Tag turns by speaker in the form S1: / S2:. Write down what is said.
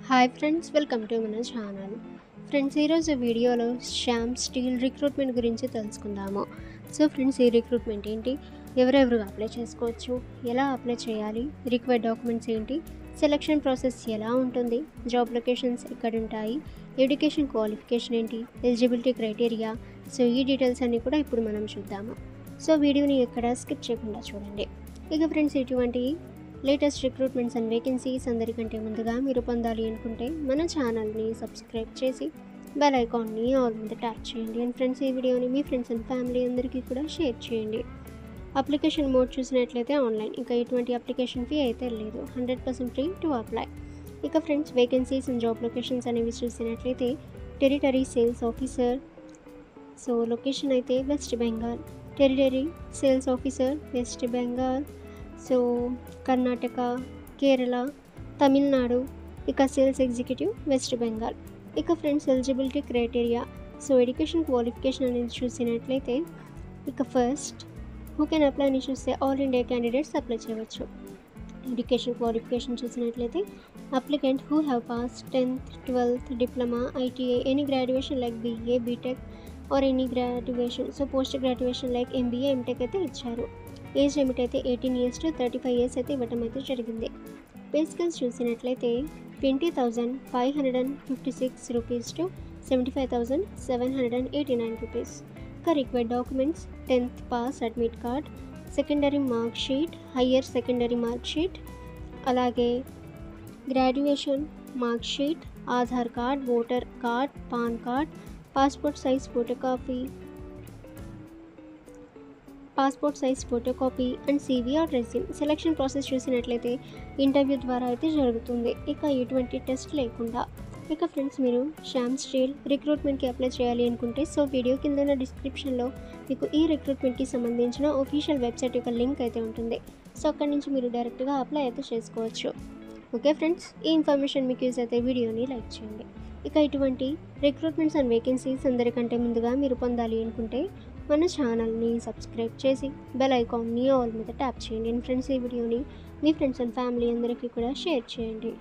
S1: Hi friends, welcome to మన channel. Friends, ఈరోజు వీడియోలో శ్యామ్ స్టీల్ రిక్రూట్మెంట్ గురించి తెలుసుకుందాము. సో ఫ్రెండ్స్, ఈ రిక్రూట్మెంట్ ఏంటి, ఎవరెవరు అప్లై చేసుకోవచ్చు, ఎలా అప్లై చేయాలి, రిక్వైర్డ్ డాక్యుమెంట్స్ ఏంటి, సెలక్షన్ ప్రాసెస్ ఎలా ఉంటుంది, జాబ్ లొకేషన్స్ ఎక్కడ ఉంటాయి, ఎడ్యుకేషన్ క్వాలిఫికేషన్ ఏంటి, ఎలిజిబిలిటీ క్రైటీరియా, సో ఈ డీటెయిల్స్ అన్నీ కూడా ఇప్పుడు మనం చూద్దాము. సో వీడియోని ఎక్కడ స్కిప్ చేయకుండా చూడండి. ఇక ఫ్రెండ్స్, ఇటువంటి లేటెస్ట్ రిక్రూట్మెంట్స్ అండ్ వేకెన్సీస్ అందరికంటే ముందుగా మీరు పొందాలి అనుకుంటే మన ఛానల్ని సబ్స్క్రైబ్ చేసి బెల్ ఐకాన్ని ఆల్ మీద ట్యాప్ చేయండి. అండ్ ఫ్రెండ్స్, ఈ వీడియోని మీ ఫ్రెండ్స్ అండ్ ఫ్యామిలీ అందరికీ కూడా షేర్ చేయండి. అప్లికేషన్ మోడ్ చూసినట్లయితే ఆన్లైన్, ఇంకా ఎటువంటి అప్లికేషన్ ఫీ అయితే లేదు, 100% ఫ్రీ టు అప్లై. ఇక friends, vacancies and job locations అనేవి చూసినట్లయితే territory sales officer, so location అయితే West Bengal. Territory sales officer West Bengal, so Karnataka, Kerala, Tamil Nadu. ఇక సేల్స్ ఎగ్జిక్యూటివ్ వెస్ట్ బెంగాల్. ఇక friends, eligibility criteria, so education qualification అనేది చూసినట్లయితే ఇక ఫస్ట్ హూ కెన్ అప్లై అని చూస్తే ఆల్ ఇండియా క్యాండిడేట్స్ అప్లై చేయవచ్చు. ఎడ్యుకేషన్ క్వాలిఫికేషన్ చూసినట్లయితే applicant who have pass 10th, 12th, diploma, ITI, any graduation like BA, BTech or any graduation, so post graduation like MBA, MTech అయితే ఇచ్చారు. Age limit అయితే 18 years to 35 years అయితే ఇవ్వటం అయితే జరిగింది. Pay scales చూసినట్లయితే 20,556 rupees to 75,789 rupees. ఇక required documents 10th pass admit card, secondary mark sheet, higher secondary mark sheet, అలాగే graduation mark sheet, Aadhaar card, voter card, PAN card, passport size photocopy and CV or resume. Selection process చూసినట్లయితే interview ద్వారా అయితే జరుగుతుంది, ఇక ఎటువంటి test లేకుండా. ఇక friends, మీరు శ్యామ్ స్టీల్ రిక్రూట్మెంట్కి అప్లై చేయాలి అనుకుంటే సో వీడియో కింద డిస్క్రిప్షన్లో మీకు ఈ రిక్రూట్మెంట్కి సంబంధించిన ఒఫీషియల్ వెబ్సైట్ యొక్క లింక్ అయితే ఉంటుంది. సో అక్కడి నుంచి మీరు డైరెక్ట్గా అప్లై అయితే చేసుకోవచ్చు. ఓకే ఫ్రెండ్స్, ఈ ఇన్ఫర్మేషన్ మీకు యూజ్ అయితే వీడియోని లైక్ చేయండి. ఇక ఇటువంటి రిక్రూట్మెంట్స్ అండ్ వేకెన్సీస్ అందరికంటే ముందుగా మీరు పొందాలి అనుకుంటే మన ఛానల్ని సబ్స్క్రైబ్ చేసి బెల్ ఐకాన్ని ఆల్ మీద ట్యాప్ చేయండి. అండ్ ఫ్రెండ్స్, ఈ వీడియోని మీ ఫ్రెండ్స్ అండ్ ఫ్యామిలీ అందరికీ కూడా షేర్ చేయండి.